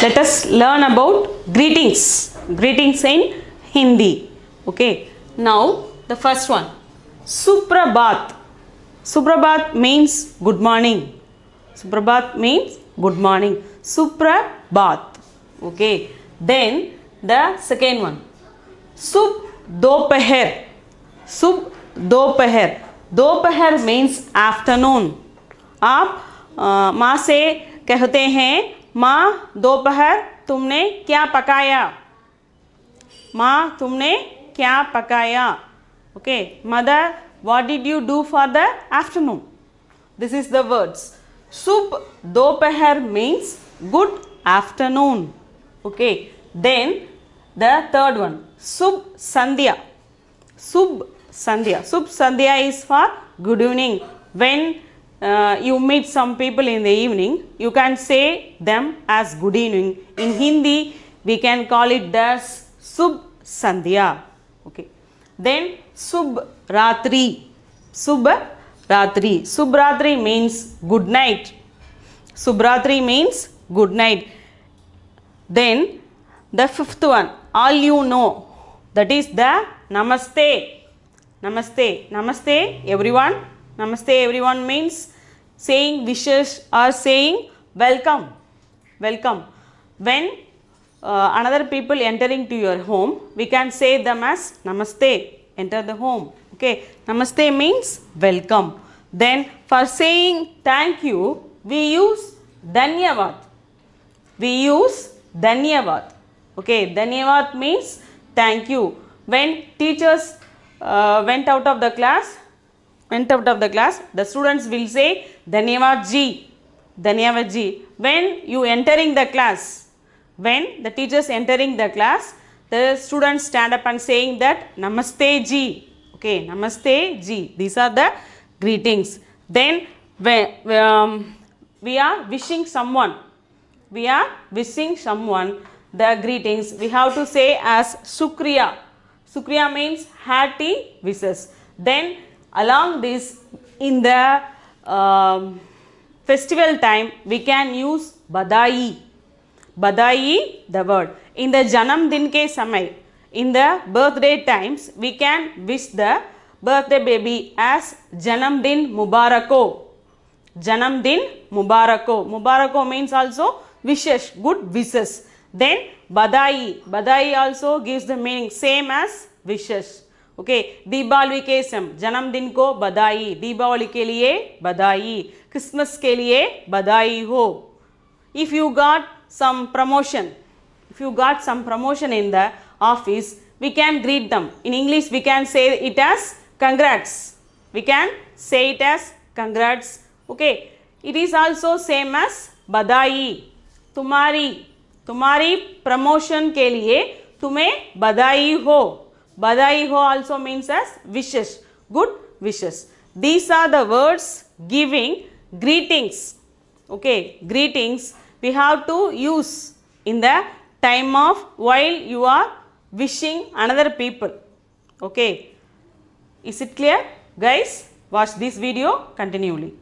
let us learn about greetings. Greetings in Hindi. Okay. Now the first one, Suprabhat. Suprabhat means good morning. Suprabhat means good morning. Suprabhat. Okay. Then the second one, Sub Dopahar. Sub Dopahar. Dopahar means afternoon. आप माँ से कहते हैं, माँ दोपहर तुमने क्या पकाया? माँ तुमने क्या पकाया? Okay, mother, what did you do for the afternoon? This is the words. Sub Dopahar means good afternoon. Okay, then the third one, Sub Sandhya. Sub Sandhya. Sub Sandhya is for good evening. When you meet some people in the evening, you can say them as good evening. In Hindi, we can call it as Sub Sandhya. Okay. Then Sub Ratri. Sub Ratri. Sub Ratri means good night. Sub Ratri means good night. Then the fifth one, all you know, that is the Namaste. Namaste. Namaste everyone. Namaste everyone means saying wishes or saying welcome. Welcome. When another people entering to your home, we can say them as Namaste. Enter the home. Okay. Namaste means welcome. Then for saying thank you, we use Dhanyavad. We use Dhanyavad. Okay. Dhanyavad means thank you. When teachers went out of the class, the students will say Dhanyavad ji. Dhanyavad ji. When you entering the class, when the teachers entering the class, the students stand up and saying that Namaste ji. Okay, Namaste ji. These are the greetings. Then when we are wishing someone, the greetings we have to say as Shukriya. Shukriya means hearty wishes. Then along this, in the festival time, we can use Badai. Badai, the word. In the Janam Din ke samay, in the birthday times, we can wish the birthday baby as Janam Din Mubarako. Janam Din Mubarako. Mubarako means also wishes, good wishes. Then Badai. Badai also gives the meaning same as wishes. Okay, Deepawali के सम जन्मदिन को बधाई, दीपावली के लिए बधाई, Christmas के लिए बधाई हो. If you got some promotion, in the office, we can greet them. In English, we can say it as congrats. We can say it as congrats. Okay, it is also same as बधाई. तुम्हारी promotion के लिए तुम्हें बधाई हो. Badai ho also means as wishes, good wishes. These are the words giving greetings. Okay, greetings we have to use in the time of while you are wishing another people. Okay, is it clear? Guys, watch this video continually.